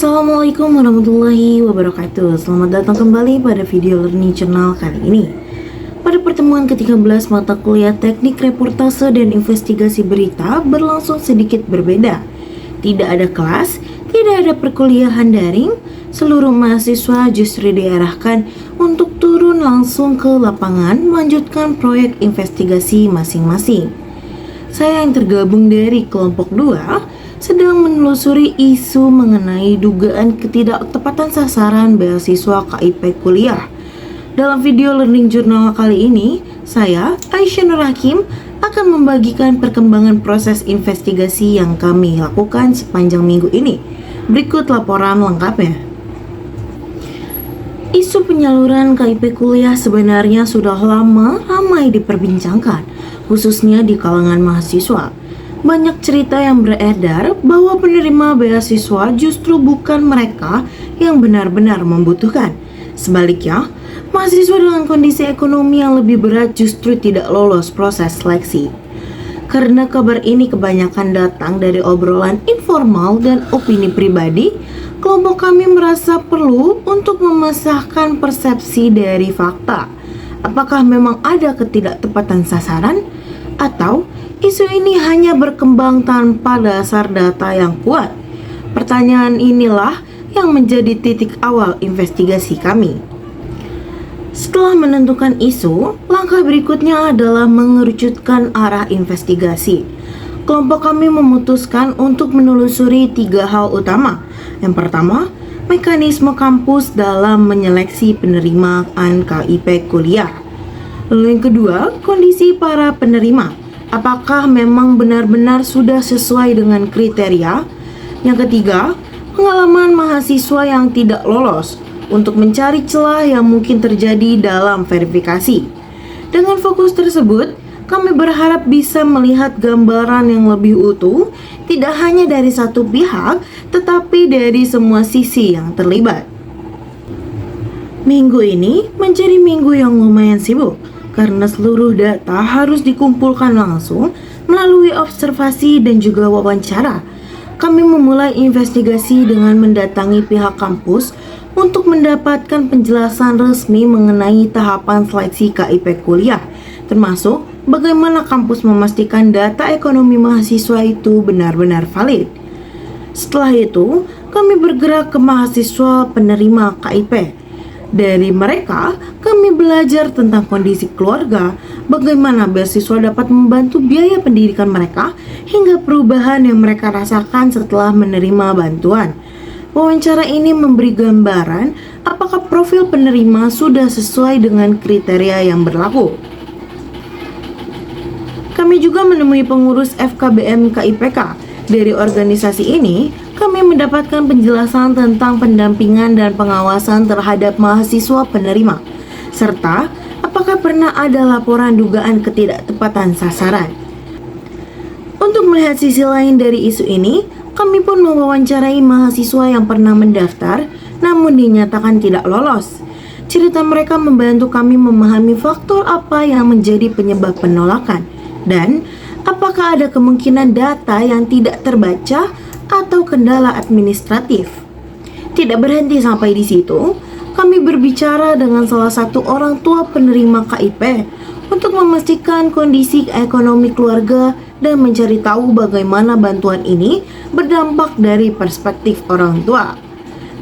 Assalamualaikum warahmatullahi wabarakatuh. Selamat datang kembali pada video Learning Journal kali ini. Pada pertemuan ke-13 mata kuliah Teknik Reportase dan Investigasi Berita berlangsung sedikit berbeda. Tidak ada kelas, tidak ada perkuliahan daring. Seluruh mahasiswa justru diarahkan untuk turun langsung ke lapangan melanjutkan proyek investigasi masing-masing. Saya yang tergabung dari kelompok 2 sedang menelusuri isu mengenai dugaan ketidaktepatan sasaran beasiswa KIP kuliah. Dalam video Learning Journal kali ini, saya, Aisyah Nur Hakim, akan membagikan perkembangan proses investigasi yang kami lakukan sepanjang minggu ini. Berikut laporan lengkapnya. Isu penyaluran KIP kuliah sebenarnya sudah lama ramai diperbincangkan, khususnya di kalangan mahasiswa. Banyak cerita yang beredar bahwa penerima beasiswa justru bukan mereka yang benar-benar membutuhkan. Sebaliknya, mahasiswa dengan kondisi ekonomi yang lebih berat justru tidak lolos proses seleksi. Karena kabar ini kebanyakan datang dari obrolan informal dan opini pribadi, kelompok kami merasa perlu untuk memisahkan persepsi dari fakta. Apakah memang ada ketidaktepatan sasaran? Atau isu ini hanya berkembang tanpa dasar data yang kuat? Pertanyaan inilah yang menjadi titik awal investigasi kami. Setelah menentukan isu, langkah berikutnya adalah mengerucutkan arah investigasi. Kelompok kami memutuskan untuk menelusuri 3 hal utama. Yang pertama, mekanisme kampus dalam menyeleksi penerimaan KIP kuliah. Lalu yang kedua, kondisi para penerima. Apakah memang benar-benar sudah sesuai dengan kriteria? Yang ketiga, pengalaman mahasiswa yang tidak lolos untuk mencari celah yang mungkin terjadi dalam verifikasi. Dengan fokus tersebut, kami berharap bisa melihat gambaran yang lebih utuh, tidak hanya dari satu pihak, tetapi dari semua sisi yang terlibat. Minggu ini menjadi minggu yang lumayan sibuk, karena seluruh data harus dikumpulkan langsung melalui observasi dan juga wawancara. Kami memulai investigasi dengan mendatangi pihak kampus untuk mendapatkan penjelasan resmi mengenai tahapan seleksi KIP kuliah, termasuk bagaimana kampus memastikan data ekonomi mahasiswa itu benar-benar valid. Setelah itu, kami bergerak ke mahasiswa penerima KIP. Dari mereka, kami belajar tentang kondisi keluarga, bagaimana beasiswa dapat membantu biaya pendidikan mereka, hingga perubahan yang mereka rasakan setelah menerima bantuan. Wawancara ini memberi gambaran apakah profil penerima sudah sesuai dengan kriteria yang berlaku. Kami juga menemui pengurus FKBM KIPK. Dari organisasi ini, kami mendapatkan penjelasan tentang pendampingan dan pengawasan terhadap mahasiswa penerima, serta apakah pernah ada laporan dugaan ketidaktepatan sasaran. Untuk melihat sisi lain dari isu ini, kami pun mewawancarai mahasiswa yang pernah mendaftar namun dinyatakan tidak lolos. Cerita mereka membantu kami memahami faktor apa yang menjadi penyebab penolakan dan apakah ada kemungkinan data yang tidak terbaca atau kendala administratif. Tidak berhenti sampai di situ, kami berbicara dengan salah satu orang tua penerima KIP untuk memastikan kondisi ekonomi keluarga dan mencari tahu bagaimana bantuan ini berdampak dari perspektif orang tua.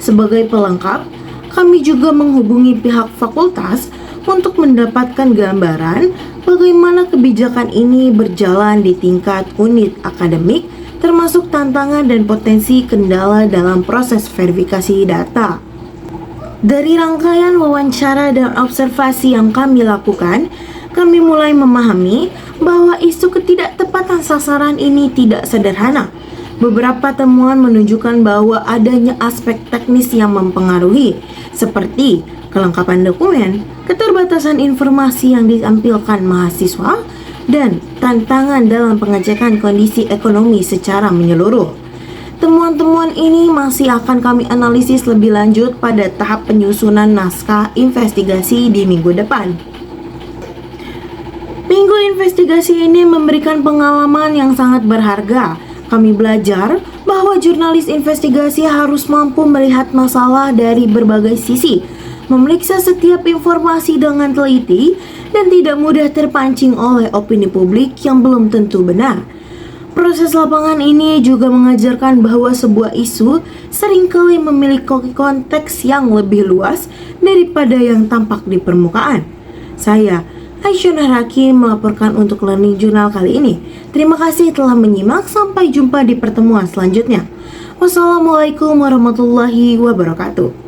Sebagai pelengkap, kami juga menghubungi pihak fakultas untuk mendapatkan gambaran bagaimana kebijakan ini berjalan di tingkat unit akademik, termasuk tantangan dan potensi kendala dalam proses verifikasi data. Dari rangkaian wawancara dan observasi yang kami lakukan, kami mulai memahami bahwa isu ketidaktepatan sasaran ini tidak sederhana. Beberapa temuan menunjukkan bahwa adanya aspek teknis yang mempengaruhi, seperti kelengkapan dokumen, keterbatasan informasi yang ditampilkan mahasiswa, dan tantangan dalam pengecekan kondisi ekonomi secara menyeluruh. Temuan-temuan ini masih akan kami analisis lebih lanjut pada tahap penyusunan naskah investigasi di minggu depan. Minggu investigasi ini memberikan pengalaman yang sangat berharga Kami belajar bahwa jurnalis investigasi harus mampu melihat masalah dari berbagai sisi, memeriksa setiap informasi dengan teliti, dan tidak mudah terpancing oleh opini publik yang belum tentu benar. Proses lapangan ini juga mengajarkan bahwa sebuah isu seringkali memiliki konteks yang lebih luas daripada yang tampak di permukaan. Saya, Aisyah Hakim, melaporkan untuk Learning Journal kali ini. Terima kasih telah menyimak, sampai jumpa di pertemuan selanjutnya. Wassalamualaikum warahmatullahi wabarakatuh.